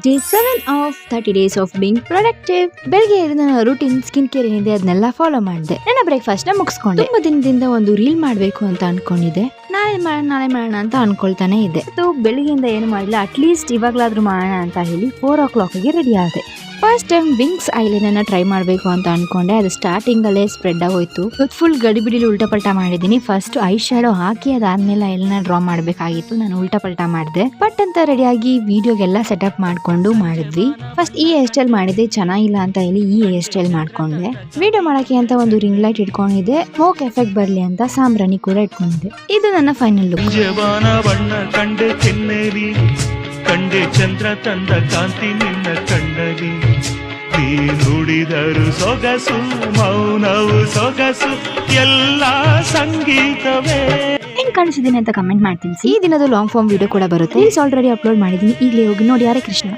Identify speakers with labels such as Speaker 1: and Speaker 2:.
Speaker 1: Day 7 of 30 days of being productive. ಬೆಳಗ್ಗೆ ಎದ್ದು ನನ್ನ ರೂಟೀನ್ ಸ್ಕಿನ್ ಕೇರ್ ಏನಿದೆ ಅದನ್ನೆಲ್ಲ ಫಾಲೋ ಮಾಡಿದೆ. ನನ್ನ ಬ್ರೇಕ್ಫಾಸ್ಟ್ ನ ಮುಗಿಸ್ಕೊಂಡೆ. ತುಂಬಾ ದಿನದಿಂದ ಒಂದು ರೀಲ್ ಮಾಡ್ಬೇಕು ಅಂತ ಅನ್ಕೊಂಡಿದ್ದೆ. ನಾಳೆ ಮಾಡೋಣ ಅಂತ ಅನ್ಕೊಳ್ತಾನೆ ಇದ್ದೆ. ಬೆಳಿಗ್ಗೆಯಿಂದ ಏನು ಮಾಡಿಲ್ಲ, ಅಟ್ಲೀಸ್ಟ್ ಇವಾಗ್ಲಾದ್ರೂ ಮಾಡೋಣ ಅಂತ ಹೇಳಿ 4 o'clock ಗೆ ರೆಡಿ ಆದೆ. First time wings eyeliner try ಮಾಡಬೇಕು ಅಂತ ಅನ್ಕೊಂಡೆ. ಅದು ಸ್ಟಾರ್ಟಿಂಗ್ ಅಲ್ಲೇ ಸ್ಪ್ರೆಡ್ ಆಗೋಯ್ತು. ಫುಲ್ ಗಡಿಬಿಡಿಲಿ ಉಲ್ಟಾ ಪಲ್ಟಾ ಮಾಡಿದೀನಿ. ಫಸ್ಟ್ ಐ ಶಾಡೋ ಹಾಕಿ ಅದಾದ್ಮೇಲೆ ಐಲೈನರ್ ಡ್ರಾ ಮಾಡಬೇಕಾಗಿತ್ತು. ನಾನು ಉಲ್ಟಾ ಪಲ್ಟಾ ಮಾಡಿದೆ. ಬಟ್ ಅಂತ ರೆಡಿಯಾಗಿ ವಿಡಿಯೋಗೆಲ್ಲ ಸೆಟಪ್ ಮಾಡ್ಕೊಂಡು ಮಾಡಿದ್ವಿ. ಫಸ್ಟ್ ಈ ಹೇರ್ ಸ್ಟೈಲ್ ಮಾಡಿದೆ, ಚೆನ್ನಾಗಿಲ್ಲ ಅಂತ ಹೇಳಿ ಈ ಹೇರ್ ಸ್ಟೈಲ್ ಮಾಡ್ಕೊಂಡೆ. ವಿಡಿಯೋ ಮಾಡಕ್ಕೆ ಅಂತ ಒಂದು ರಿಂಗ್ ಲೈಟ್ ಇಟ್ಕೊಂಡಿದ್ದೆ. ಸ್ಮೋಕ್ ಎಫೆಕ್ಟ್ ಬರ್ಲಿ ಅಂತ ಸಾಂಬ್ರಾಣಿ ಕೂಡ ಇಟ್ಕೊಂಡಿದ್ದೆ. ಇದು ನನ್ನ ಫೈನಲ್ ಲುಕ್. ಕಂಡೆ ಚಂದ್ರ ತಂದ ಕಾಂತಿ ನಿನ್ನ ಕಣ್ಣಲಿ, ನೀ ನುಡಿದರು ಸೊಗಸು ಮೌನವು ಸೊಗಸು ಎಲ್ಲ ಸಂಗೀತವೇ. ಹೆಂಗ್ ಕಾಣಿಸಿದೀನಿ ಅಂತ ಕಮೆಂಟ್ ಮಾಡ್ತೀನಿ. ಈ ದಿನದ ಲಾಂಗ್ ಫಾರ್ಮ್ ವಿಡಿಯೋ ಕೂಡ ಬರುತ್ತೆ. ಆಲ್ರೆಡಿ ಅಪ್ಲೋಡ್ ಮಾಡಿದೀನಿ, ಈಗಲೇ ಹೋಗಿ ನೋಡಿ. ಯಾರೇ ಕೃಷ್ಣ.